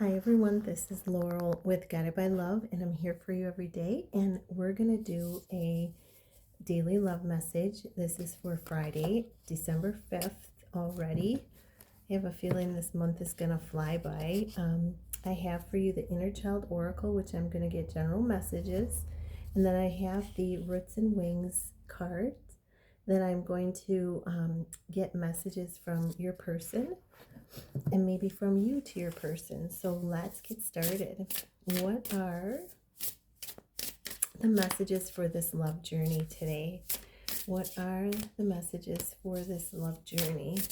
Hi everyone, this is Laurel with Guided by Love, and I'm here for you every day. And we're going to do a daily love message. This is for Friday, December 5th already. I have a feeling this month is going to fly by. I have for you the Inner Child Oracle, which I'm going to get general messages. And then I have the Roots and Wings cards that I'm going to get messages from your person and maybe from you to your person. So let's get started. What are the messages for this love journey today? What are the messages for this love journey?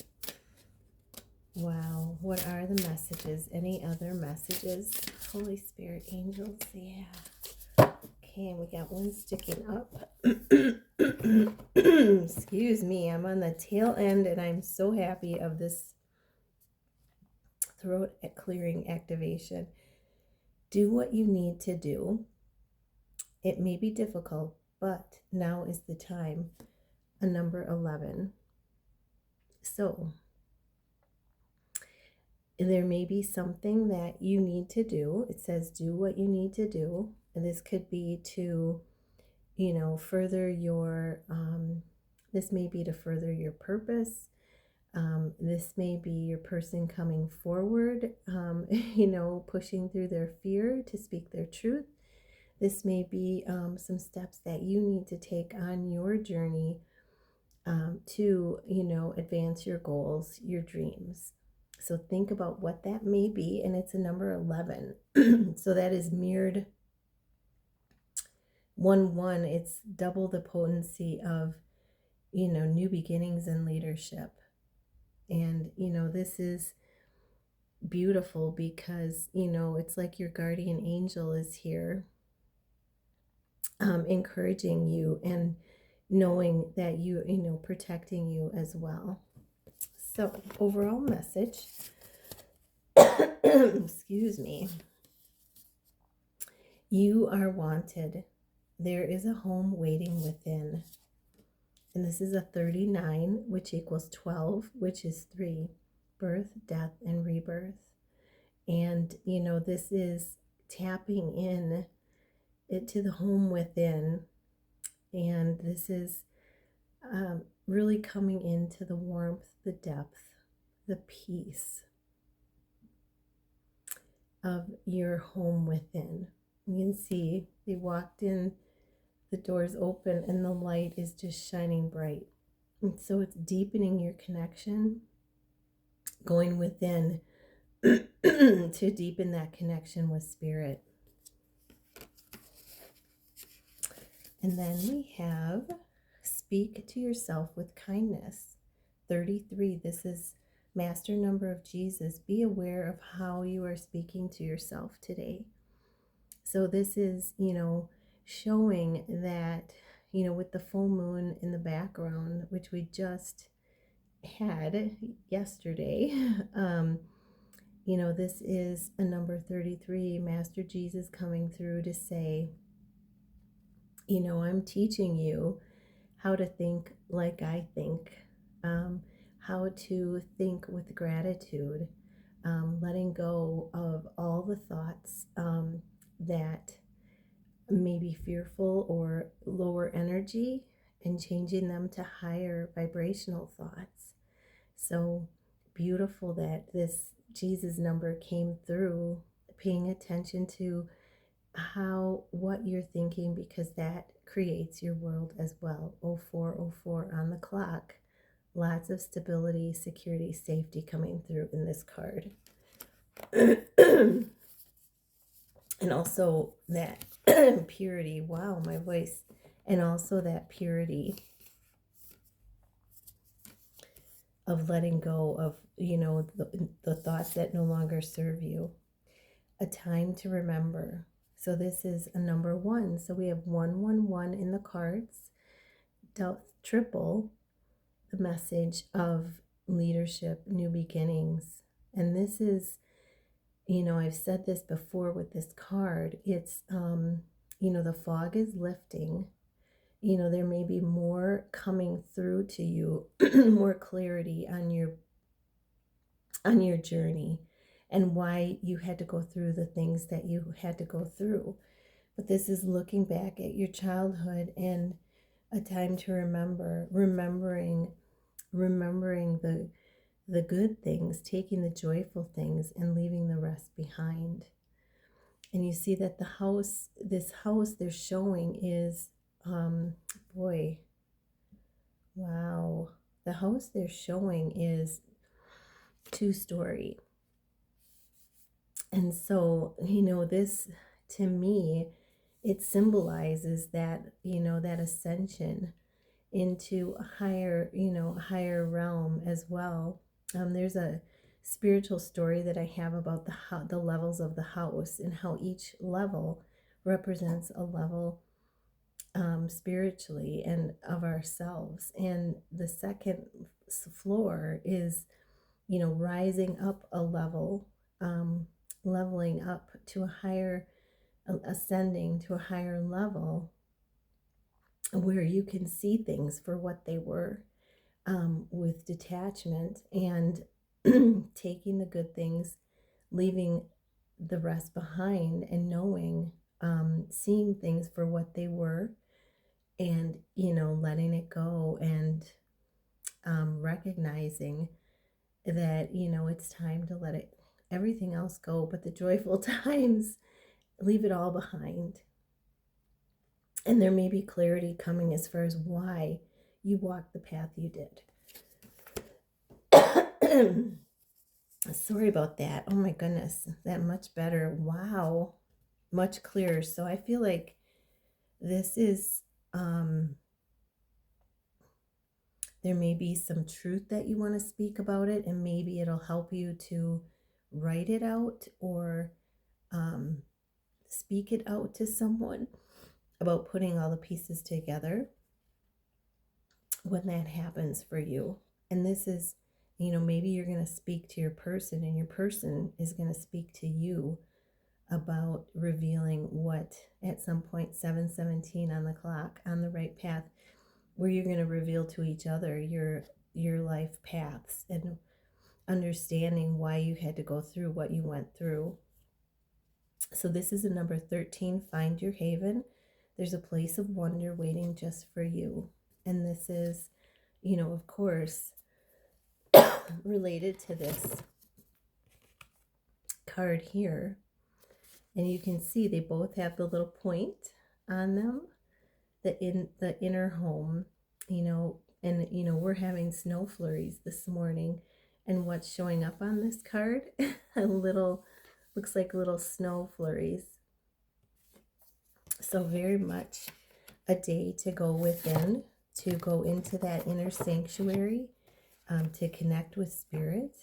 Wow, what are the messages? Any other messages? Holy Spirit, angels, yeah. Okay, and we got one sticking up. Excuse me, I'm on the tail end and I'm so happy of this throat clearing activation. Do what you need to do. It may be difficult, but now is the time. A number 11. So there may be something that you need to do. It says do what you need to do. And this could be to, further your, this may be to further your purpose. This may be your person coming forward, pushing through their fear to speak their truth. This may be some steps that you need to take on your journey to, advance your goals, your dreams. So think about what that may be, and it's a number 11. So that is mirrored 1-1. It's double the potency of, new beginnings and leadership. And, this is beautiful because, it's like your guardian angel is here, encouraging you and knowing that protecting you as well. So overall message, excuse me, you are wanted. There is a home waiting within. And this is a 39, which equals 12, which is 3, birth, death, and rebirth. And, this is tapping in it to the home within. And this is really coming into the warmth, the depth, the peace of your home within. You can see they walked in, the doors open, and the light is just shining bright. And so it's deepening your connection, going within to deepen that connection with spirit. And then we have speak to yourself with kindness. 33, this is master number of Jesus. Be aware of how you are speaking to yourself today. So this is, showing that, with the full moon in the background, which we just had yesterday, this is a number 33, Master Jesus coming through to say, I'm teaching you how to think like I think, how to think with gratitude, letting go of all the thoughts that may be fearful or lower energy and changing them to higher vibrational thoughts. So beautiful that this Jesus number came through, paying attention to what you're thinking, because that creates your world as well. 0404 on the clock. Lots of stability, security, safety coming through in this card. And also that purity. Wow, my voice. And also that purity of letting go of, the thoughts that no longer serve you. A time to remember. So this is a number 1. So we have 111 in the cards. Triple the message of leadership, new beginnings. And this is, I've said this before with this card. It's, the fog is lifting. There may be more coming through to you, more clarity on your journey. and why you had to go through the things that you had to go through. But this is looking back at your childhood and a time to remembering the good things, taking the joyful things and leaving the rest behind. And you see that this house they're showing is, boy, wow. The house they're showing is 2-story. And so, this to me, it symbolizes that, that ascension into a higher realm as well. There's a spiritual story that I have about the levels of the house and how each level represents a level, spiritually and of ourselves. And the second floor is, rising up a level, leveling up to a higher, ascending to a higher level where you can see things for what they were, with detachment and taking the good things, leaving the rest behind, and knowing, seeing things for what they were, and letting it go, and recognizing that it's time to let everything else go, but the joyful times, leave it all behind. And there may be clarity coming as far as why you walked the path you did. Sorry about that. Oh my goodness, that much better. Wow, much clearer. So I feel like this is, there may be some truth that you want to speak about it, and maybe it'll help you to write it out, or speak it out to someone about putting all the pieces together when that happens for you. And this is, maybe you're going to speak to your person, and your person is going to speak to you about revealing what, at some point, 7:17 on the clock, on the right path, where you're going to reveal to each other your life paths, and understanding why you had to go through what you went through. So this is a number 13, find your haven. There's a place of wonder waiting just for you. And this is, of course, related to this card here. And you can see they both have the little point on them, the inner home, and we're having snow flurries this morning. And what's showing up on this card, looks like little snow flurries. So very much a day to go within, to go into that inner sanctuary, to connect with spirit,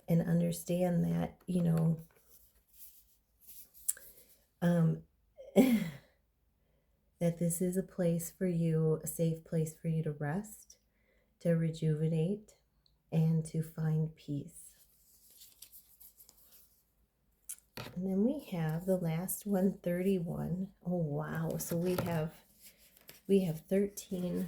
and understand that, that this is a place for you, a safe place for you to rest, to rejuvenate, and to find peace. And then we have the last one, 31. Oh wow. So we have 13,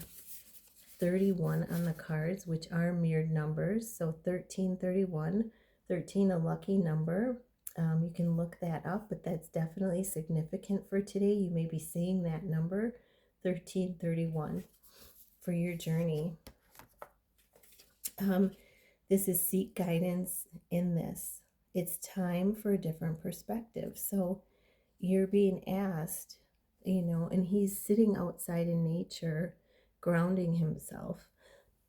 31 on the cards, which are mirrored numbers. So 13, 31, 13, a lucky number. You can look that up, but that's definitely significant for today. You may be seeing that number, 1331, for your journey. This is seek guidance in this. It's time for a different perspective. So you're being asked, and he's sitting outside in nature, grounding himself.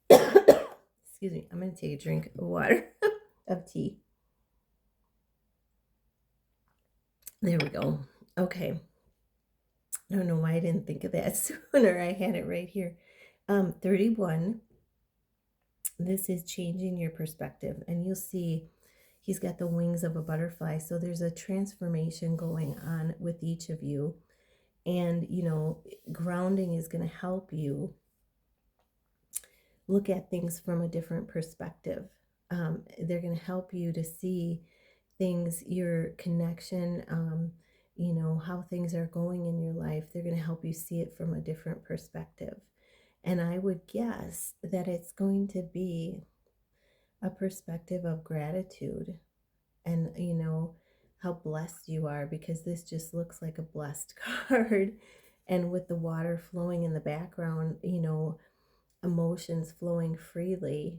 Excuse me, I'm going to take a drink of water, of tea. There we go. Okay. I don't know why I didn't think of that sooner. I had it right here. 31. This is changing your perspective. And you'll see he's got the wings of a butterfly. So there's a transformation going on with each of you. And, grounding is going to help you look at things from a different perspective. They're going to help you to see things, your connection, how things are going in your life. They're going to help you see it from a different perspective. And I would guess that it's going to be a perspective of gratitude, and you know how blessed you are, because this just looks like a blessed card. And with the water flowing in the background, you know, emotions flowing freely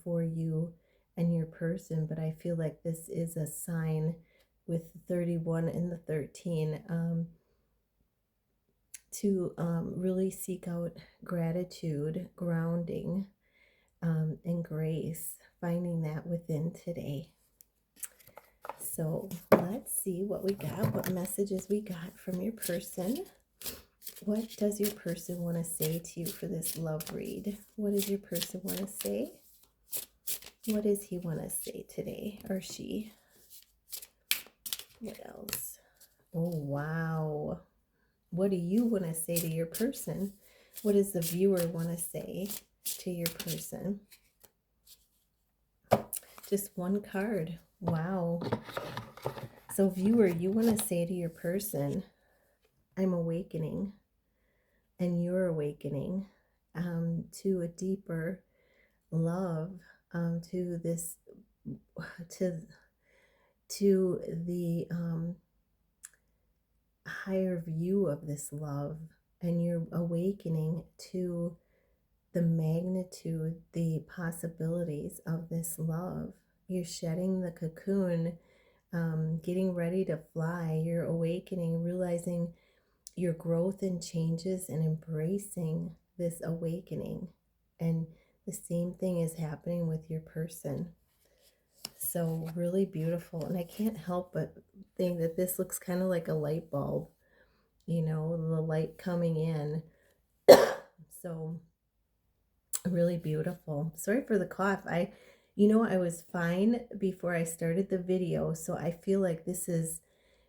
for you and your person. But I feel like this is a sign with the 31 and the 13 to really seek out gratitude, grounding, and grace, finding that within today. So let's see what we got, what messages we got from your person. What does your person want to say to you for this love read? What does your person want to say? What does he want to say today, or she? What else? Oh, wow. What do you want to say to your person? What does the viewer want to say to your person? Just one card. Wow. So viewer, you want to say to your person, I'm awakening, and you're awakening to a deeper love, to this, to the higher view of this love, and you're awakening to the magnitude, the possibilities of this love. You're shedding the cocoon, getting ready to fly. You're awakening, realizing your growth and changes, and embracing this awakening. And the same thing is happening with your person. So really beautiful. And I can't help but think that this looks kind of like a light bulb, you know, the light coming in. So really beautiful. Sorry for the cough. I was fine before I started the video, so I feel like this is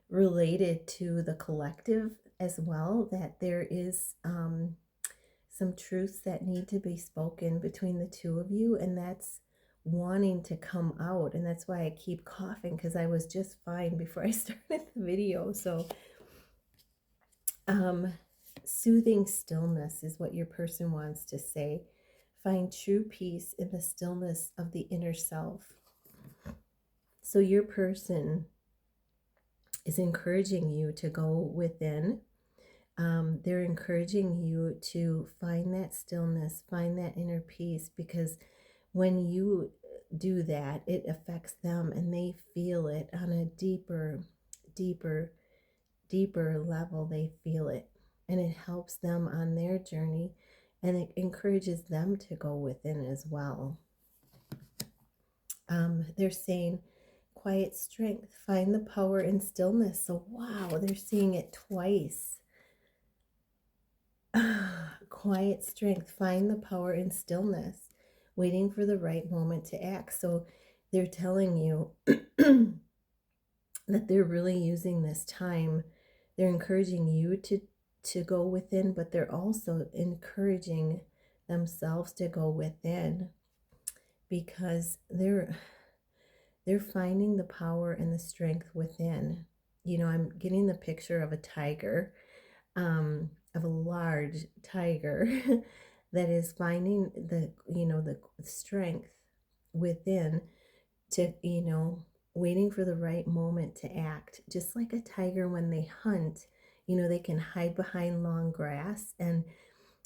related to the collective as well, that there is some truths that need to be spoken between the two of you, and that's wanting to come out. And that's why I keep coughing, because I was just fine before I started the video. So soothing stillness is what your person wants to say. Find true peace in the stillness of the inner self. So your person is encouraging you to go within. They're encouraging you to find that stillness, find that inner peace, because when you do that, it affects them, and they feel it on a deeper, deeper, deeper level. They feel it, and it helps them on their journey, and it encourages them to go within as well. They're saying quiet strength, find the power in stillness. So wow, they're seeing it twice. Quiet strength, find the power in stillness, waiting for the right moment to act. So they're telling you that they're really using this time. They're encouraging you to go within, but they're also encouraging themselves to go within, because they're finding the power and the strength within. You know, I'm getting the picture of a tiger, of a large tiger that is finding the strength within to, waiting for the right moment to act. Just like a tiger, when they hunt, they can hide behind long grass and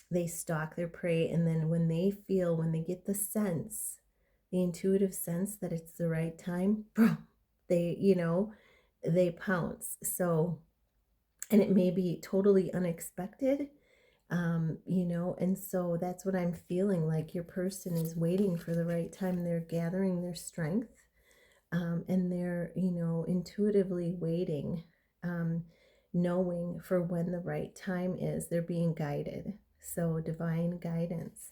they stalk their prey. And then when they get the sense, the intuitive sense that it's the right time, they pounce. So, and it may be totally unexpected, and so that's what I'm feeling like. Your person is waiting for the right time. They're gathering their strength, and they're, intuitively waiting, knowing for when the right time is. They're being guided. So divine guidance.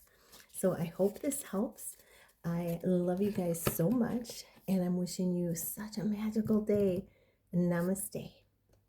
So I hope this helps. I love you guys so much, and I'm wishing you such a magical day. Namaste.